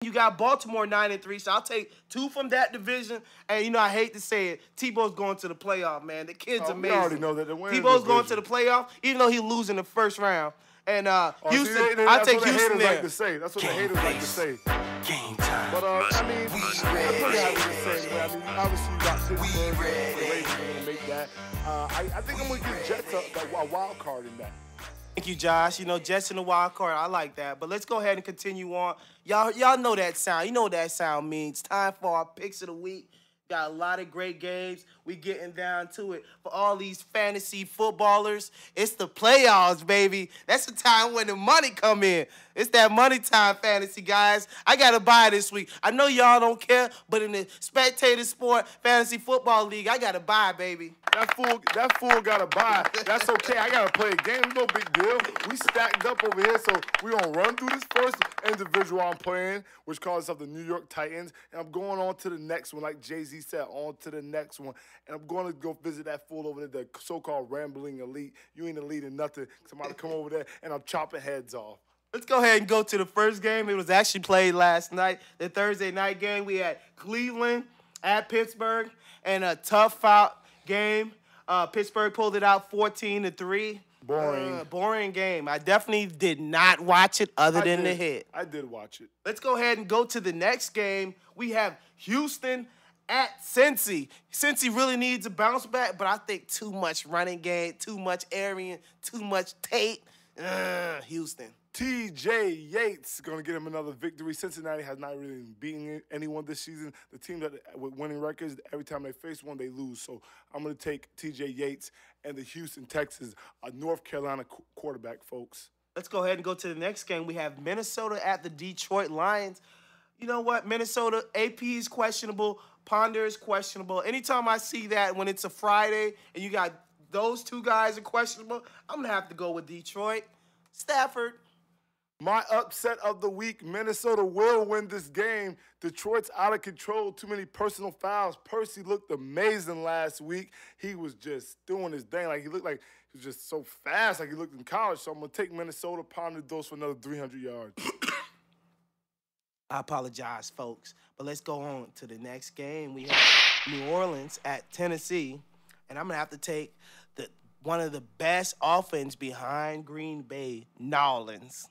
You got Baltimore 9-3, so I'll take 2 from that division. And, you know, I hate to say it, Tebow's going to the playoff, man. The kid's amazing. We already know that they're winning Tebow's going to the playoff, even though he losing the first round. And Houston, I'll take Houston there. Like to say. That's what the haters like to say. Game time. But, I mean, that's what they have to say. I mean, obviously, you got Pittsburgh. The Ravens are going to make that. I think I'm going to give Jets a wild card in that. Thank you, Josh. You know, Jets in the wild card, I like that. But let's go ahead and continue on. Y'all know that sound. You know what that sound means. Time for our picks of the week. Got a lot of great games. We getting down to it. For all these fantasy footballers, it's the playoffs, baby. That's the time when the money come in. It's that money time fantasy, guys. I got to buy this week. I know y'all don't care, but in the SpectatorSport Fantasy Football League, I got to buy, baby. That fool got to buy. That's okay. I got to play a game. No big deal. We stacked up over here, so we're going to run through this first individual I'm playing, which calls itself the New York Titans, and I'm going on to the next one, like Jay-Z said, on to the next one. And I'm going to go visit that fool over there, the so-called rambling elite. You ain't elite in nothing. Somebody come over there, and I'm chopping heads off. Let's go ahead and go to the first game. It was actually played last night, the Thursday night game. We had Cleveland at Pittsburgh, and a tough-out game. Pittsburgh pulled it out 14-3. Boring game. I definitely did not watch it other than the hit. I did watch it. Let's go ahead and go to the next game. We have Houston at Cincy. Cincy really needs a bounce back, but I think too much running game, too much Arian, too much Tate. Houston. T.J. Yates going to get him another victory. Cincinnati has not really beaten anyone this season. The team that with winning records, every time they face one, they lose. So I'm going to take T.J. Yates and the Houston Texans, a North Carolina quarterback, folks. Let's go ahead and go to the next game. We have Minnesota at the Detroit Lions. You know what? Minnesota, AP is questionable. Ponder is questionable. Anytime I see that when it's a Friday and you got those two guys are questionable, I'm going to have to go with Detroit. Stafford. My upset of the week, Minnesota will win this game. Detroit's out of control, too many personal fouls. Percy looked amazing last week. He was just doing his thing. Like, he looked like he was just so fast, like he looked in college. So I'm going to take Minnesota, pound the dose for another 300 yards. I apologize, folks, but let's go on to the next game. We have New Orleans at Tennessee, and I'm going to have to take one of the best offense behind Green Bay, Nolans.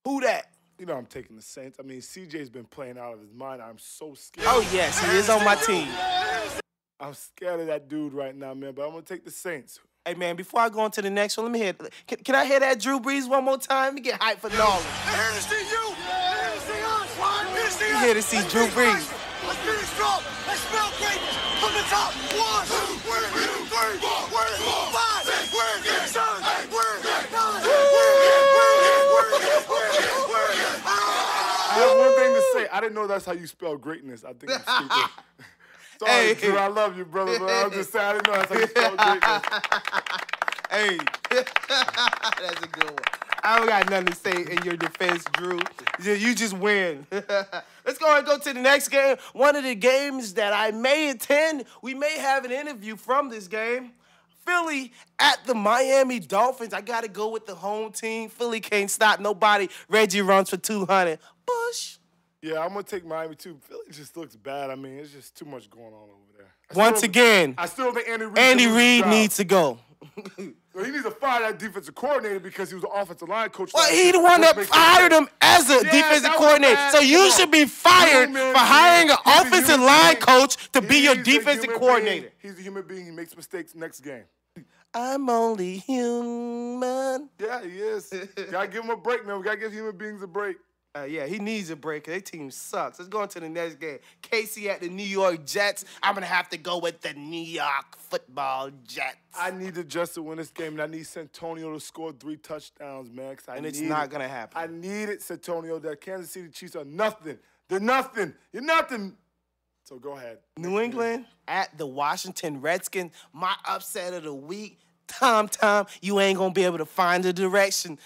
Who that? You know I'm taking the Saints. I mean, CJ's been playing out of his mind. I'm so scared. Oh, yes, he is on my team. I'm scared of that dude right now, man, but I'm going to take the Saints. Hey, man, before I go on to the next one, let me hear. Can I hear that Drew Brees one more time? Let me get hyped for Nolans. Here to see you. Here to see us. Here to see us. I'm here to see Drew Brees. Let's finish strong. Let's smell greatness from the top. 1, 2, 3, 4, 5, 6, 7, 8, 9, I have one thing to say. I didn't know that's how you spell greatness. I think I'm stupid. Sorry, hey, Drew, I love you, brother, but I'm just saying I didn't know that's how you spell greatness. Hey, that's a good one. I don't got nothing to say in your defense, Drew. You just win. Let's go ahead and go to the next game. One of the games that I may attend, we may have an interview from this game. Philly at the Miami Dolphins. I got to go with the home team. Philly can't stop nobody. Reggie runs for 200. Bush. Yeah, I'm going to take Miami, too. Philly just looks bad. I mean, it's just too much going on over there. Once again, I still think Andy Reid needs to go. Well, he needs to fire that defensive coordinator because he was the offensive line coach. Well, he the one that hired him as a defensive coordinator. So you should be fired for hiring an offensive line coach to be your defensive coordinator. He's a human being. He makes mistakes next game. I'm only human. Yeah, he is. Gotta give him a break, man. We gotta give human beings a break. Yeah, he needs a break. Their team sucks. Let's go on to the next game. Casey at the New York Jets. I'm going to have to go with the New York Football Jets. I need the Jets to win this game, and I need Santonio to score 3 touchdowns, man. And it's not going to happen. I need it, Santonio. The Kansas City Chiefs are nothing. They're nothing. You're nothing. So go ahead. New England at the Washington Redskins. My upset of the week. Tom, you ain't going to be able to find the direction.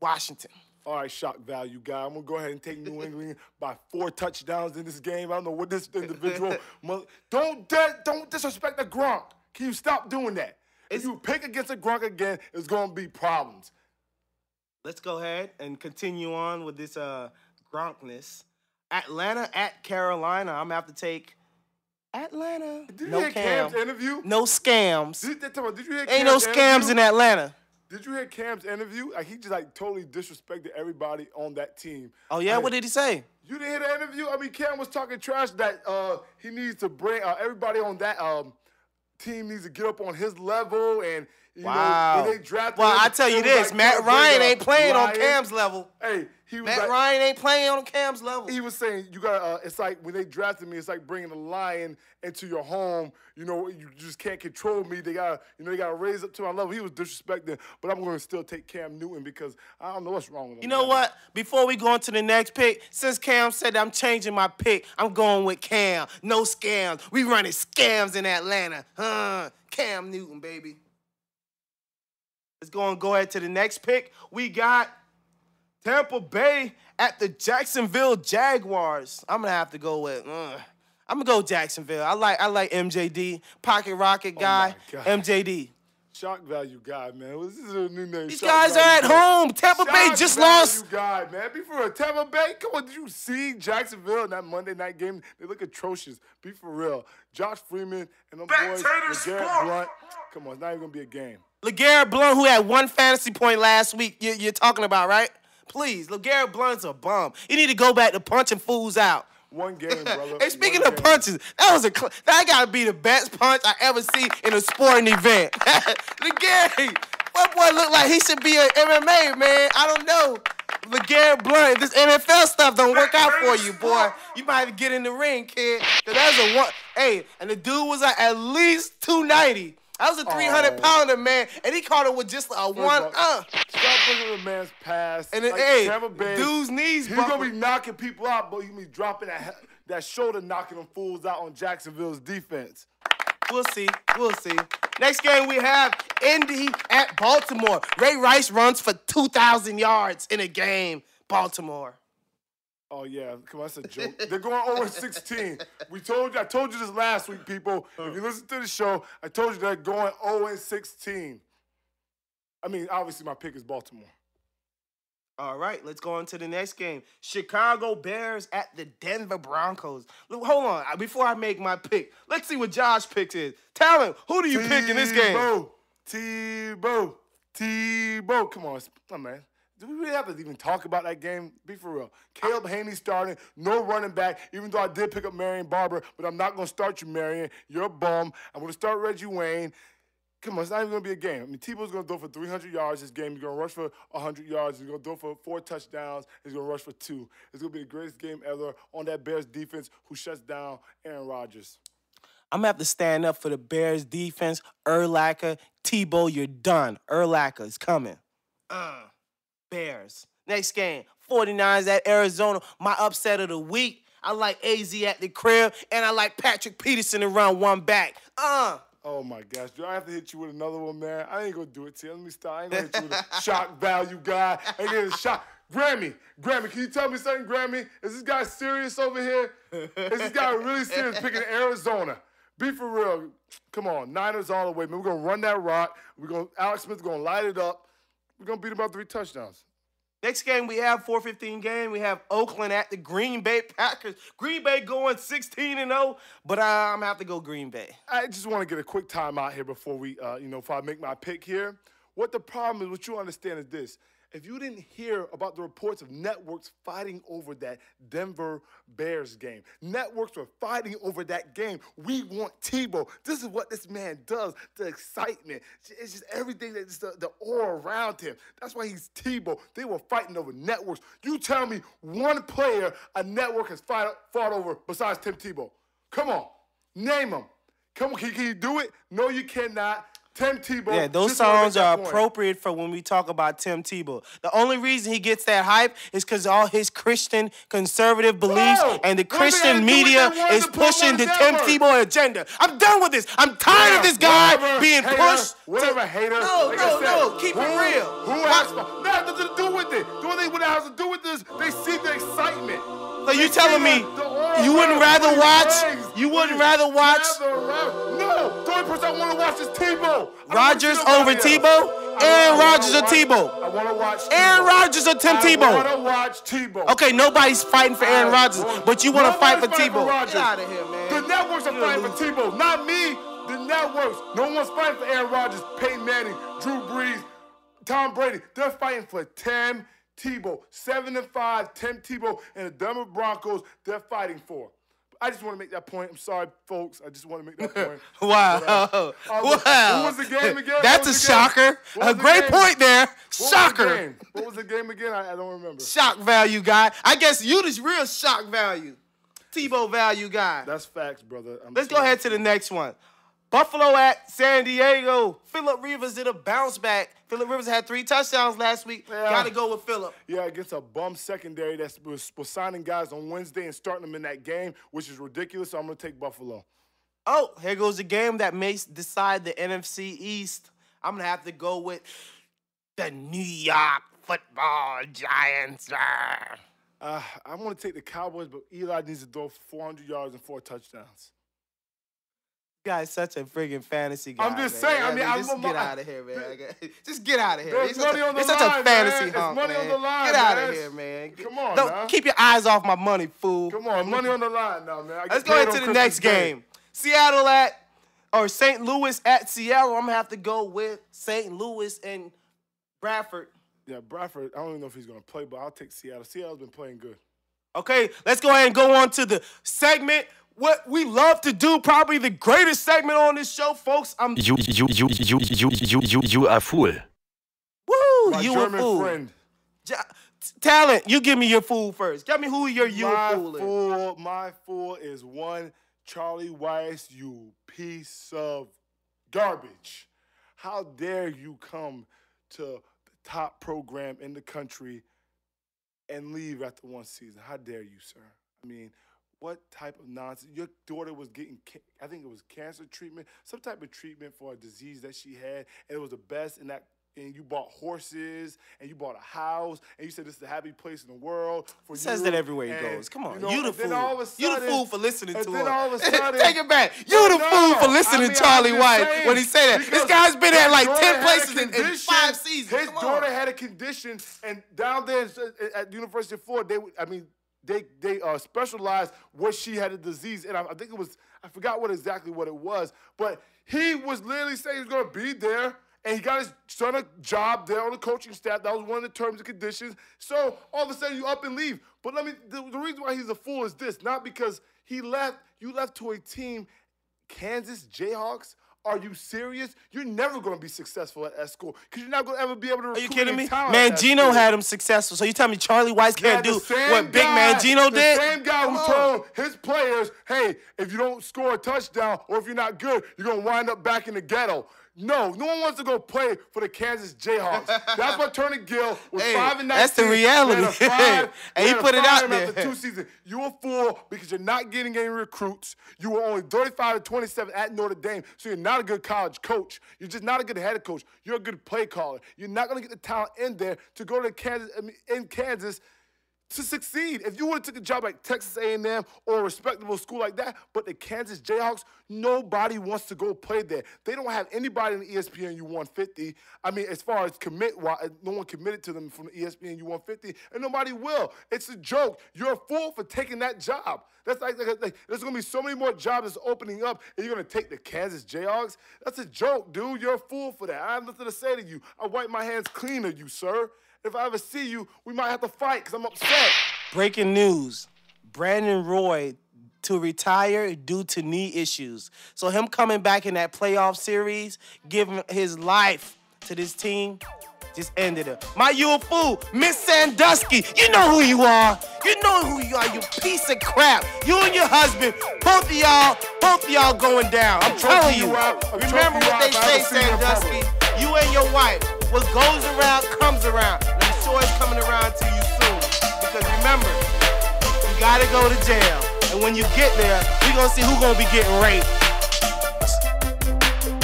Washington. All right, shock value guy. I'm going to go ahead and take New England by 4 touchdowns in this game. I don't know what this individual... Don't disrespect the Gronk. Can you stop doing that? If you pick against the Gronk again, it's going to be problems. Let's go ahead and continue on with this Gronkness. Atlanta at Carolina. I'm gonna have to take Atlanta. Did you no hear Cam. Cam's interview? No scams. Did you hear Ain't no Cam's scams interview? in Atlanta. Did you hear Cam's interview? Like, he just, like, totally disrespected everybody on that team. Oh, yeah? What did he say? You didn't hear the interview? I mean, Cam was talking trash that he needs to bring everybody on that team needs to get up on his level, and you know, when they drafted well, him, I tell you it was this, like, Matt Ryan ain't playing on Ryan. Cam's level. Hey, he was Matt Ryan ain't playing on Cam's level. He was saying, you got it's like when they drafted me, it's like bringing a lion into your home. You know, you just can't control me. They gotta raise up to my level. He was disrespecting, but I'm gonna still take Cam Newton because I don't know what's wrong with him. You know what? Before we go on to the next pick, since Cam said I'm changing my pick, I'm going with Cam. No scams. We running scams in Atlanta. Cam Newton, baby. Let's go ahead to the next pick. We got Tampa Bay at the Jacksonville Jaguars. I'm gonna have to go with. I'm gonna go Jacksonville. I like MJD, pocket rocket guy. MJD. Shock value guy, man. This is a new name. These guys are at home. Tampa Bay just lost. Shock value guy, man. Be for real. Tampa Bay. Come on, did you see Jacksonville in that Monday night game? They look atrocious. Be for real. Josh Freeman and them boys. LeGarrette Blunt. Come on, it's not even gonna be a game. LeGarrette Blunt, who had 1 fantasy point last week, you're talking about, right? Please, LeGarrette Blunt's a bum. You need to go back to punching fools out. One game, brother. Hey, speaking of punches, that gotta be the best punch I ever see in a sporting event. LeGarrette, that boy look like he should be an MMA, man. I don't know. LeGarrette Blunt, this NFL stuff don't work out for you, boy. You might have to get in the ring, kid. Cause that's a one. Hey, and the dude was at least 290. That was a 300-pounder, man, and he caught it with just a one. Stop looking at the man's pass. And then, like, hey, Tampa Bay, dude's knees. He's gonna be knocking people out, but he's gonna be dropping that shoulder, knocking them fools out on Jacksonville's defense. We'll see. We'll see. Next game we have Indy at Baltimore. Ray Rice runs for 2,000 yards in a game. Baltimore. Oh, yeah. Come on, that's a joke. They're going 0-16. I told you this last week, people. If you listen to the show, I told you they're going 0-16. I mean, obviously, my pick is Baltimore. All right, let's go on to the next game. Chicago Bears at the Denver Broncos. Look, hold on. Before I make my pick, let's see what Josh picks is. Talent, who do you pick in this game? Tebow. Come on, man. Do we really have to even talk about that game? Be for real. Caleb Haney starting, no running back, even though I did pick up Marion Barber, but I'm not going to start you, Marion. You're a bum. I'm going to start Reggie Wayne. Come on, it's not even going to be a game. I mean, Tebow's going to throw for 300 yards this game. He's going to rush for 100 yards. He's going to throw for 4 touchdowns. He's going to rush for 2. It's going to be the greatest game ever on that Bears defense who shuts down Aaron Rodgers. I'm going to have to stand up for the Bears defense. Urlacher, Tebow, you're done. Urlacher is coming. Bears. Next game, 49ers at Arizona. My upset of the week. I like AZ at the crib, and I like Patrick Peterson to run one back. Oh, my gosh. Do I have to hit you with another one, man? I ain't going to do it to you. Let me stop. I ain't going to hit you with a shock value guy. I ain't getting a shock. Grammy, can you tell me something, Grammy? Is this guy serious over here? Is this guy really serious picking Arizona? Be for real. Come on. Niners all the way, man. We're going to run that rock. Alex Smith's going to light it up. We're going to beat him by 3 touchdowns. Next game, we have 4:15 game. We have Oakland at the Green Bay Packers. Green Bay going 16-0, but I'm going to have to go Green Bay. I just want to get a quick timeout here before we, before I make my pick here. What the problem is, what you understand is this. If you didn't hear about the reports of networks fighting over that Denver Bears game, networks were fighting over that game. We want Tebow. This is what this man does, the excitement. It's just everything, that's the aura around him. That's why he's Tebow. They were fighting over networks. You tell me one player a network has fought over besides Tim Tebow. Come on, name him. Come on, can you do it? No, you cannot. Tim Tebow. Yeah, those songs are appropriate for when we talk about Tim Tebow. The only reason he gets that hype is because all his Christian conservative beliefs and the Christian media is pushing the Tim Tebow agenda. I'm done with this. I'm tired of this guy being pushed. Whatever, hater. No, keep it real. Who has nothing to do with it? The only thing that has to do with this, they see the excitement. So you telling me you wouldn't rather watch? You wouldn't rather watch? No, the only person I want to watch is Tebow. Rodgers over Tebow? Aaron Rodgers or Tebow? I want to watch Tebow. Aaron Rodgers or Tim Tebow? I want to watch Tebow. Okay, nobody's fighting for Aaron Rodgers, but you want to fight for Tebow. Get out of here, man. The networks are fighting for Tebow, not me. The networks. No one's fighting for Aaron Rodgers, Peyton Manning, Drew Brees, Tom Brady. They're fighting for Tim Tebow. 7-5, Tim Tebow, and the Denver Broncos, they're fighting for. I just want to make that point. I'm sorry, folks. I just want to make that point. Wow. Wow. What was the game again? That's a shocker. A great point there. Shocker. What was the game again? I don't remember. Shock value guy. I guess you the real shock value. Tebow value guy. That's facts, brother. Let's go ahead to the next one. Buffalo at San Diego. Phillip Rivers did a bounce back. Phillip Rivers had 3 touchdowns last week. Yeah. Got to go with Phillip. Yeah, against a bum secondary that was signing guys on Wednesday and starting them in that game, which is ridiculous, so I'm going to take Buffalo. Oh, here goes the game that may decide the NFC East. I'm going to have to go with the New York Football Giants. I want to take the Cowboys, but Eli needs to throw 400 yards and 4 touchdowns. Guy's such a friggin' fantasy guy. I'm just man. saying. I mean, just get out of here, man. Just get out of here. There's money on the line, such a fantasy man. hunk, There's money on the line, Get out man. of here, man. Come on, Don't now. keep your eyes off my money, fool. Come on, money on the line now, man. Let's go into the next game. Seattle St. Louis at Seattle. I'm gonna have to go with St. Louis and Bradford. Yeah, Bradford. I don't even know if he's gonna play, but I'll take Seattle. Seattle's been playing good. Okay, let's go ahead and go on to the segment. What we love to do, probably the greatest segment on this show, folks. You are fool. Woo, My you German a fool. friend. Talent, you give me your fool first. Tell me who your fool is. My fool is one Charlie Weiss, you piece of garbage. How dare you come to the top program in the country and leave after 1 season? How dare you, sir? I mean, what type of nonsense? Your daughter was getting, I think it was cancer treatment, some type of treatment for a disease that she had, and it was the best in that. And you bought horses, and you bought a house, and you said this is the happy place in the world for you. Says that everywhere he goes. Come on, you know, you the fool. You the fool for listening to him. Then all of a sudden, take it back. You the fool for listening to Charlie White when he said that. This guy's been at like 10 places in 5 seasons. His daughter had a condition, and down there at the University of Florida, they specialized what she had a disease, and I think it was, I forgot exactly what it was, but he was literally saying he was going to be there. And he got his son a job there on the coaching staff. That was one of the terms and conditions. So all of a sudden you up and leave. But the reason why he's a fool is this. Not because you left to a team, Kansas Jayhawks. Are you serious? You're never going to be successful at that school because you're not going to ever be able to recruit. Are you kidding me? Man, Gino had him successful. So you tell me Charlie Weiss can't do what big man Gino did? The same guy who told his players, hey, if you don't score a touchdown or if you're not good, you're going to wind up back in the ghetto. No one wants to go play for the Kansas Jayhawks. That's what Turner Gill was 5-19. That's the reality. And he put it out there. After 2 seasons. You a fool because you're not getting any recruits. You were only 35-27 at Notre Dame, so you're not a good college coach. You're just not a good head coach. You're a good play caller. You're not going to get the talent in there to go to Kansas to succeed. If you would have took a job like Texas A&M or a respectable school like that, but the Kansas Jayhawks, nobody wants to go play there. They don't have anybody in the ESPN U150. I mean, as far as no one committed to them from the ESPN U150, and nobody will. It's a joke. You're a fool for taking that job. That's like there's going to be so many more jobs that's opening up, and you're going to take the Kansas Jayhawks? That's a joke, dude. You're a fool for that. I have nothing to say to you. I wipe my hands clean of you, sir. If I ever see you, we might have to fight because I'm upset. Breaking news. Brandon Roy to retire due to knee issues. So him coming back in that playoff series, giving his life to this team, just ended it. You a fool. Miss Sandusky, you know who you are. You know who you are, you piece of crap. You and your husband, both of y'all going down. I'm telling you. Remember what they say, Sandusky. You and your wife. What goes around comes around. And I'm sure it's coming around to you soon. Because remember, you gotta go to jail. And when you get there, we gonna see who's gonna be getting raped.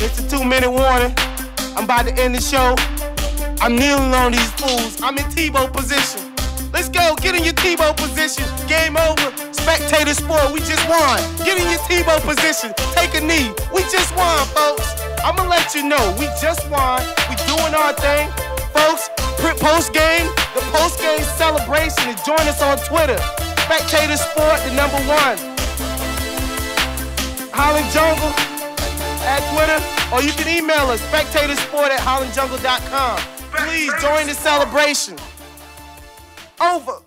It's a 2-minute warning. I'm about to end the show. I'm kneeling on these fools. I'm in Tebow position. Let's go, get in your Tebow position. Game over. SpectatorSport, we just won. Get in your Tebow position, take a knee. We just won, folks. I'm gonna let you know, we just won. We doing our thing. Folks, post-game, the post-game celebration, and join us on Twitter. SpectatorSport, the #1. Holland Jungle at Twitter, or you can email us, spectatorsport@hollandjungle.com. Please join the celebration. Over.